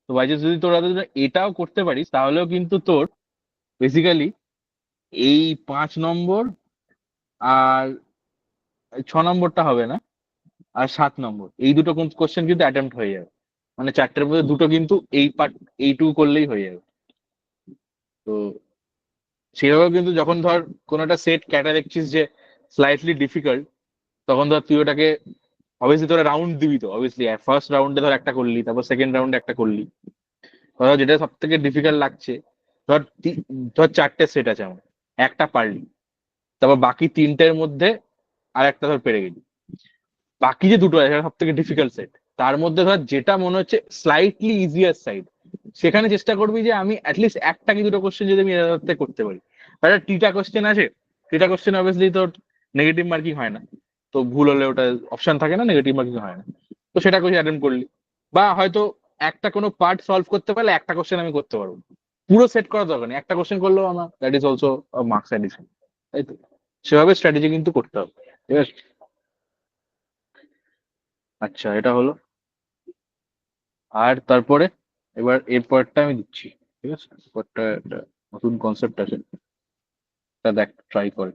তো বাইচান্স যদি তোরা যদি এটাও করতে পারিস, তাহলেও কিন্তু তোর বেসিক্যালি এই 5 নম্বর আর 6 নম্বরটা হবে না, আর 7 নম্বর, এই দুটো কোশ্চেন কিন্তু অ্যাটেম্প্ট হয়ে যাবে। মানে 4টের মধ্যে 2টো কিন্তু এই পার্ট, এইটুকু করলেই হয়ে যাবে। তো সেভাবে কিন্তু যখন ধর কোন একটা সেট ক্যাটা দেখছিস যে স্লাইটলি ডিফিকাল্ট, তখন ধর তুই ওটাকে, অবভিয়াসলি তোরা রাউন্ড দিবি তো, অবভিয়াসলি ফার্স্ট রাউন্ডে ধর একটা করলি, তারপর সেকেন্ড রাউন্ডে একটা করলি। ধর যেটা সব থেকে ডিফিকাল্ট লাগছে, ধর ধর 4টে সেট আছে আমার, একটা পারলি, তারপর বাকি 3টের মধ্যে আর একটা ধর পেরে গেলি, বাকি যে দুটো আছে সব থেকে ডিফিকাল্ট সেট, তার মধ্যে ধর যেটা মনে হচ্ছে স্লাইটলি ইজিয়ার সাইড, সেখানে চেষ্টা করবি যে আমি অ্যাটলিস্ট একটা কি দুটো কোশ্চেন যদি আমি এর মধ্যে করতে পারি। আর একটা টিটা কোশ্চেন আছে, টিটা কোশ্চেন অবভিয়াসলি তোর নেগেটিভ মার্কিং হয় না, তো ভুল হলে ওটা অপশন থাকে না, নেগেটিভ মার্কিং হয় না। তো সেটা কোশ্চেন অ্যাটেম্প করলি, বা হয়তো একটা কোনো পার্ট সলভ করতে পারলে একটা কোশ্চেন আমি করতে পারবো, পুরো সেট করার দরকার নেই, একটা কোশ্চেন করলেও আমার that is also marks addition, তাই তো? সেভাবে স্ট্র্যাটেজি কিন্তু করতে হবে, ঠিক আছে? আচ্ছা, এটা হলো। আর তারপরে এবার এর পরেরটা আমি দিচ্ছি, ঠিক আছে? পরেরটা একটা নতুন কনসেপ্ট আছে, তা দেখ, ট্রাই করে।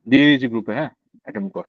দিয়ে দিয়েছি গ্রুপে, হ্যাঁ, অ্যাটেম্প কর।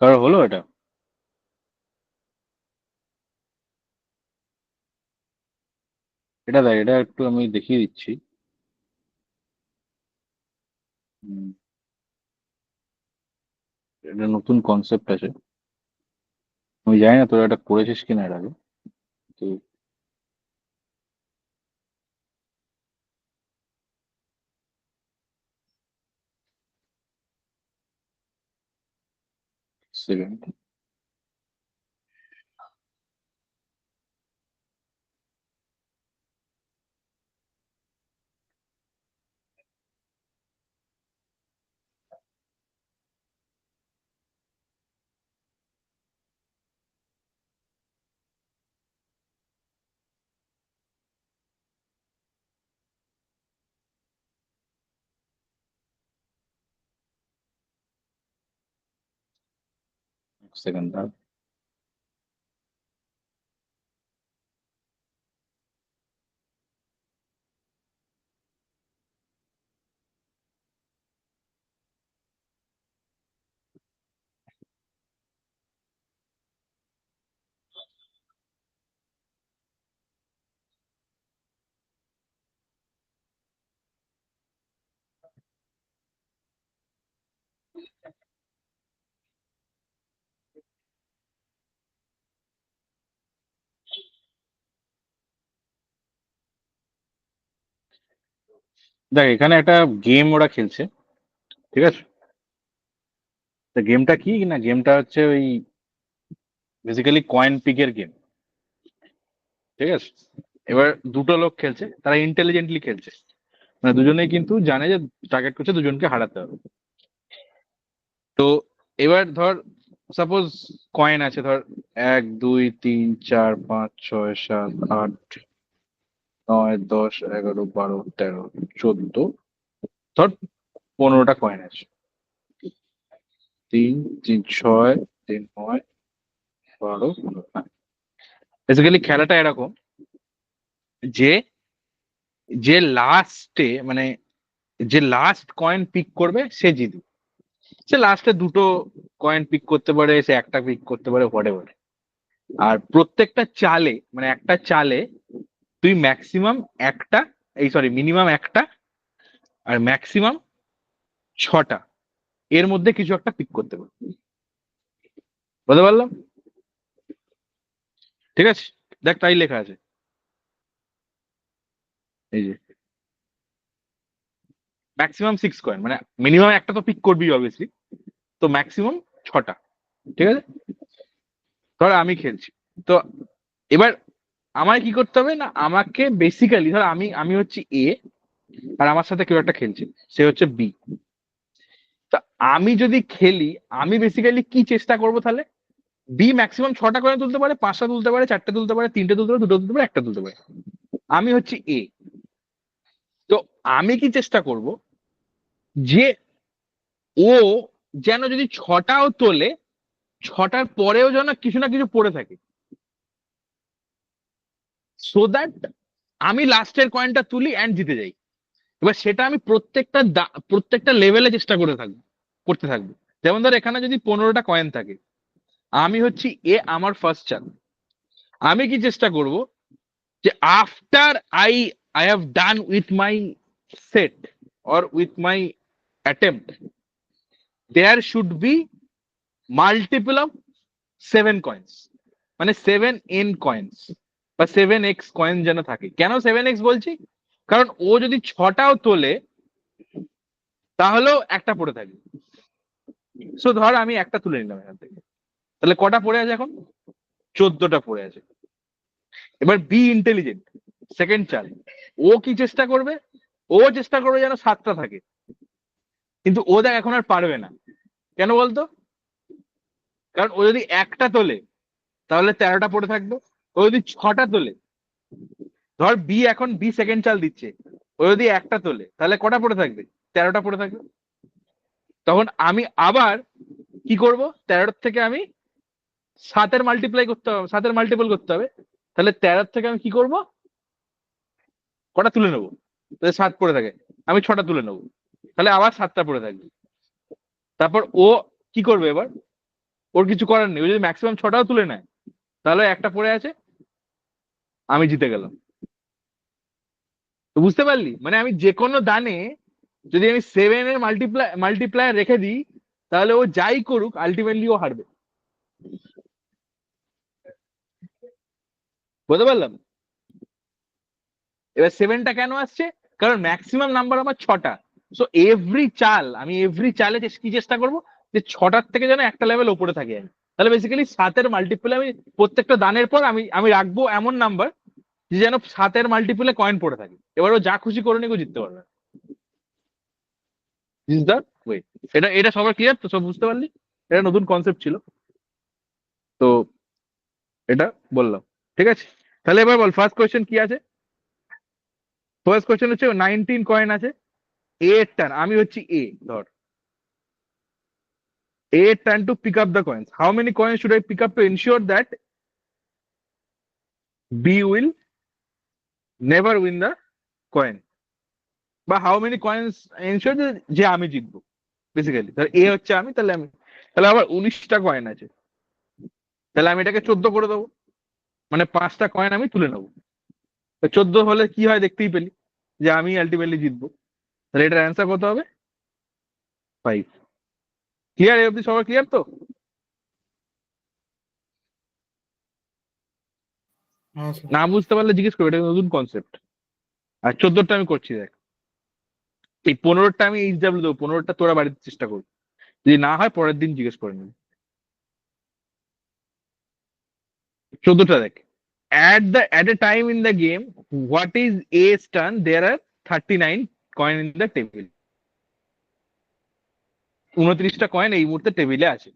কারো হলো এটা? এটা দেখ, এটা একটু আমি দেখিয়ে দিচ্ছি। হুম, এটা নতুন কনসেপ্ট আছে, আমি জানি না তোরা এটা করেছিস কিনা এর আগে। তো সেকেন্ড, সেকেন্ড। দেখ, এখানে একটা গেম ওরা খেলছে, ঠিক আছে? তো গেমটা কি না, গেমটা হচ্ছে ওই বেসিক্যালি কয়েন পিকের গেম, ঠিক আছে? এবার দুটো লোক খেলছে, তারা ইন্টেলিজেন্টলি খেলছে, মানে দুজনেই কিন্তু জানে যে টার্গেট করছে দুজনকে হারাতে হবে। তো এবার ধর, সাপোজ কয়েন আছে ধর 1 2 3 4 5 6 7 8 9 10 11 12 13 14, ধর 15টা কয়েন আছে। 3 3 6 3 9 12 15। বেসিক্যালি খেলাটা এরকম যে যে লাস্টে মানে যে লাস্ট কয়েন পিক করবে সে জিতবে। সে লাস্টে দুটো কয়েন পিক করতে পারে, সে একটা পিক করতে পারে, হোয়াটএভার। আর প্রত্যেকটা চালে মানে একটা চালে তুই ম্যাক্সিমাম একটা, এই সরি মিনিমাম একটা, আর ম্যাক্সিমাম 6টা এর মধ্যে কিছু একটা পিক করতে পারবি। বুঝতে পারলাম? ঠিক আছে, দেখ তাই লেখা আছে, এই যে ম্যাক্সিমাম 6 কয়েন, মানে মিনিমাম একটা তো পিক করবি অবভিয়াসলি, তো ম্যাক্সিমাম 6টা। ঠিক আছে, ধর আমি খেলছি, তো এবার আমায় কি করতে হবে না, আমাকে বেসিক্যালি ধর আমি আমি হচ্ছি এ, আর আমার সাথে কেউ একটা খেলছে, সে হচ্ছে বি। তা আমি যদি খেলি, আমি বেসিক্যালি কি চেষ্টা করবো তাহলে, বি ম্যাক্সিমাম 6টা করে তুলতে পারে, 5টা তুলতে পারে, 4টে তুলতে পারে, 3টে তুলতে পারে, 2টো তুলতে পারে, একটা তুলতে পারে। আমি হচ্ছি এ, তো আমি কি চেষ্টা করব যে ও যেন যদি 6টাও তোলে, 6টার পরেও যেন কিছু না কিছু পড়ে থাকে, সো দ্যাট আমি লাস্টের কয়েনটা তুলি অ্যান্ড জিতে যাই। এবার সেটা আমি প্রত্যেকটা লেভেলে চেষ্টা করতে থাকবো। যেমন ধর এখানে যদি 15টা কয়েন থাকে, আমি হচ্ছি এ, আমার ফার্স্ট চাল, আমি কি চেষ্টা করব যে after I have done with my set or with my attempt, there should be multiple of 7 coins, মানে 7n কয়েন্স বা 7x কয়েন যেন থাকে। কেন 7x বলছি, কারণ ও যদি 6টাও তোলে তাহলেও একটা পড়ে থাকবে। সো ধর আমি একটা তুলে নিলাম এখান থেকে, তাহলে কটা পড়ে আছে এখন? 14টা পড়ে আছে। এবার বি ইন্টেলিজেন্ট, সেকেন্ড চাল, ও কি চেষ্টা করবে, ও চেষ্টা করবে যেন 7টা থাকে, কিন্তু ও দেখ এখন আর পারবে না। কেন বলতো? কারণ ও যদি একটা তোলে তাহলে 13টা পড়ে থাকবে, ও যদি 6টা তোলে, ধর বি সেকেন্ড চাল দিচ্ছে, ও যদি একটা তোলে তাহলে কটা পড়ে থাকবে? 13টা পড়ে থাকবে। তখন আমি আবার কি করব, 13 থেকে আমি 7এর মাল্টিপল করতে হবে, তাহলে 13 থেকে আমি কি করব, কটা তুলে নেবো, তাহলে 7 পড়ে থাকে, আমি 6টা তুলে নেবো, তাহলে আবার 7টা পড়ে থাকবে। তারপর ও কি করবে এবার, ওর কিছু করার নেই, ও যদি ম্যাক্সিমাম 6টাও তুলে নেয় তাহলে একটা পড়ে আছে, আমি জিতে গেলাম। তো বুঝতে পারলি, মানে আমি যে কোনো দানে যদি আমি 7 এর মাল্টিপ্লায়ার রেখে দিই, তাহলে ও যাই করুক আলটিমেটলি ও হারবে। বুঝতে পারলাম? এবার 7টা কেন আসছে, কারণ ম্যাক্সিমাম নাম্বার আমার 6টা। সো এভরি চালে কি চেষ্টা করবো, যে 6টার থেকে যেন একটা লেভেল ওপরে থাকে আমি। তাহলে বেসিক্যালি 7-এর মাল্টিপলে আমি প্রত্যেকটা দানের পর আমি আমি রাখবো এমন নাম্বার যে যেন 7-এর মাল্টিপলে কয়েন পড়ে থাকে। এবার ও যা খুশি করে নিয়ে জিততে পারবে। Is that way? এটা এটা সবার ক্লিয়ার তো, সব বুঝতে পারলি? এটা নতুন কনসেপ্ট ছিল তো, এটা বললাম। ঠিক আছে, তাহলে এবার বল ফার্স্ট কোয়েশ্চেন কি আছে। ফার্স্ট কোয়েশ্চেন হচ্ছে 19 কয়েন আছে, এ এর টার্ন, আমি হচ্ছি এ, ধর এ এর turn to pick up the coins, how many coins should I pick up to ensure that B will never win the coin, বা হাউ মেনি কয়েন্স এনশিওর যে আমি জিতবো। বেসিক্যালি ধর এ হচ্ছে আমি, তাহলে আবার 19টা কয়েন আছে, তাহলে আমি এটাকে 14 করে দেবো, মানে 5টা কয়েন আমি তুলে নেবো। 14 হলে কি হয় দেখতেই পেলি, যে আমি আলটিমেটলি জিতবো। তাহলে এটার অ্যান্সার কত হবে? 5। ক্লিয়ার? এ অব্দি সবার ক্লিয়ার তো? হ্যাঁ স্যার। না বুঝতে পারলে জিজ্ঞেস করবে, এটা নতুন কনসেপ্ট। আর 14টা আমি করছি দেখ, এই 15টা আমি এইচডাব্লিউ দেবো, 15টা তোরা বাড়িতে চেষ্টা করবি, যদি না হয় পরের দিন জিজ্ঞেস করে নিবি। 14টা দেখ, at a time in the game, what is A's turn? There are 39 coin in the table. 29টা কয়েন এই মুহূর্তে টেবিলে আছে।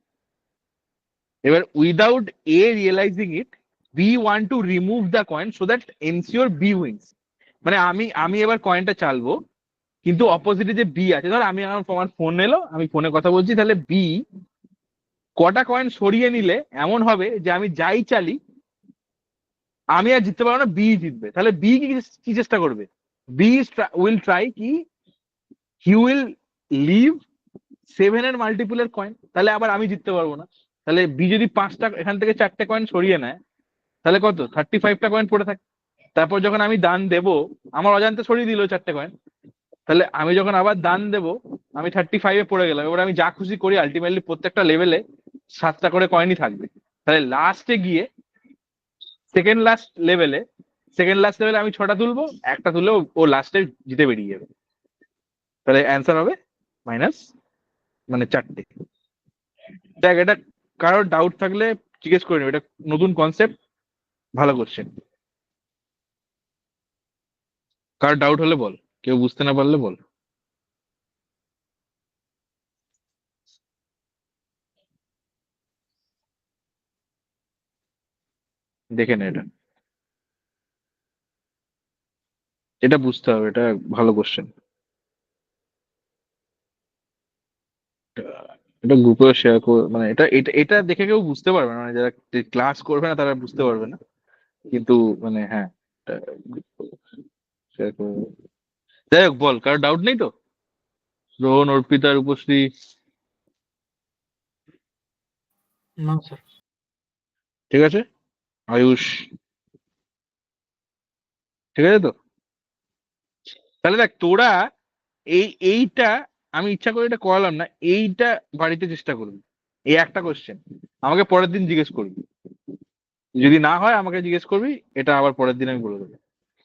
এবার without a realising it, B want to remove the coin so that ensure B wins. মানে আমি এবার কয়েনটা চালবো, কিন্তু অপোজিটে যে বি আছে, ধর আমি আমার ফোন এলো, আমি ফোনে কথা বলছি, তাহলে বি কটা কয়েন সরিয়ে নিলে এমন হবে যে আমি যাই চালি আমি আর জিততে পারবো না, বি জিতবে। তাহলে বি কি চেষ্টা করবে, বি উইল ট্রাই কি, হি উইল লিভ 7-এর মাল্টিপুলের কয়েন, তাহলে আবার আমি জিততে পারবো না। তাহলে বি যদি 5টা এখান থেকে 4টে কয়েন সরিয়ে নেয়, তাহলে কত, 35টা কয়েন পড়ে থাকে। তারপর যখন আমি দান দেব, আমার অজান্তে সরিয়ে দিল 4টে কয়েন, তাহলে আমি যখন আবার দান দেব, আমি 35-এ পড়ে গেলাম। এবার আমি যা খুশি করি আলটিমেটলি প্রত্যেকটা লেভেলে 7টা করে কয়েনই থাকবে। তাহলে লাস্টে গিয়ে সেকেন্ড লাস্ট লেভেলে আমি 6টা তুলবো, একটা তুলে ও লাস্টে জিতে বেরিয়ে যাবে। তাহলে অ্যান্সার হবে মাইনাস, মানে 4টে। দেখ, এটা কারোর ডাউট থাকলে জিজ্ঞেস করে নেবে, এটা নতুন কনসেপ্ট, ভালো কোশ্চেন। কারোর ডাউট হলে বল, কেউ বুঝতে না পারলে বল। দেখে নে, এটা এটা বুঝতে হবে, এটা ভালো কোশ্চেন। এটা গ্রুপে শেয়ার কর, মানে এটা এটা এটা দেখে কেউ বুঝতে পারবে না, মানে যারা ক্লাস করবে না তারা বুঝতে পারবে না, কিন্তু মানে হ্যাঁ, শেয়ার করবো। যাই হোক, বল, কারোর ডাউট নেই তো? রোহন, অর্পিতা, রূপশ্রী, না স্যার। ঠিক আছে, আয়ুষ, ঠিক আছে তো? তাহলে দেখ তোরা এইটা, আমি ইচ্ছা করে এটা করালাম না, এইটা বাড়িতে চেষ্টা করবি। এই একটা কোশ্চেন আমাকে পরের দিন জিজ্ঞেস করবি, যদি না হয় আমাকে জিজ্ঞেস করবি, এটা আবার পরের দিন আমি বলে দেবো।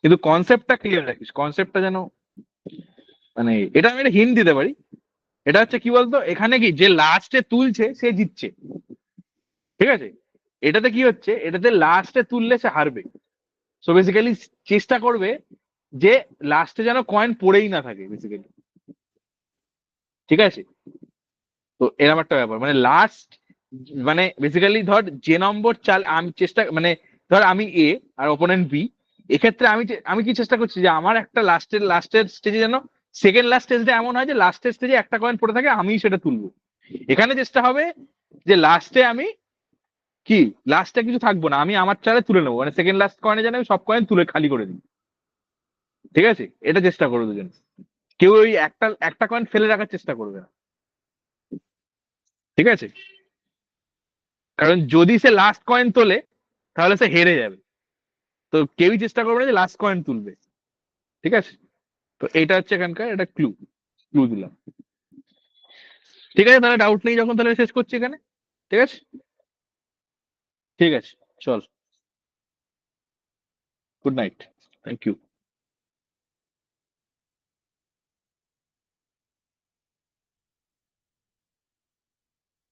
কিন্তু কনসেপ্টটা ক্লিয়ার রাখিস, কনসেপ্টটা যেন, মানে এটা আমি একটা হিন্ট দিতে পারি। এটা হচ্ছে কি বলতো, এখানে কি যে লাস্টে তুলছে সে জিতছে, ঠিক আছে? এটাতে কি হচ্ছে, এটাতে লাস্টে তুললে সে হারবে। সো বেসিক্যালি চেষ্টা করবে যে লাস্টে যেন কয়েন পড়েই না থাকে বেসিক্যালি, ঠিক আছে? তো এরকম একটা ব্যাপার, মানে লাস্ট, মানে বেসিক্যালি ধর যে নম্বর চাল আমি মানে ধর আমি এ আর অপোনেন্ট বি, এক্ষেত্রে আমি কি চেষ্টা করছি যে আমার একটা লাস্টের স্টেজে যেন, সেকেন্ড লাস্ট স্টেজটা এমন হয় যে লাস্টের স্টেজে একটা কয়েন পড়ে থাকে, আমি সেটা তুলবো। এখানে চেষ্টা হবে যে লাস্টে আমি কি, লাস্টে কিছু থাকবো না, আমি আমার চালে তুলে নেবো, মানে সেকেন্ড লাস্ট কয়েনে যেন আমি সব কয়েন তুলে খালি করে দিই, ঠিক আছে? এটা চেষ্টা করো দুজন, কেউ ওই একটা একটা কয়েন ফেলে রাখার চেষ্টা করবে না, ঠিক আছে? কারণ যদি সে লাস্ট কয়েন তোলে তাহলে সে হেরে যাবে, তো কেউই চেষ্টা করবে না যে লাস্ট কয়েন তুলবে। ঠিক আছে, তো এটা হচ্ছে এখানকার একটা ক্লু, ক্লু দিলাম। ঠিক আছে, তাহলে ডাউট নেই যখন, তাহলে শেষ করছি এখানে। ঠিক আছে, ঠিক আছে, চল, গুড নাইট, থ্যাংক ইউ।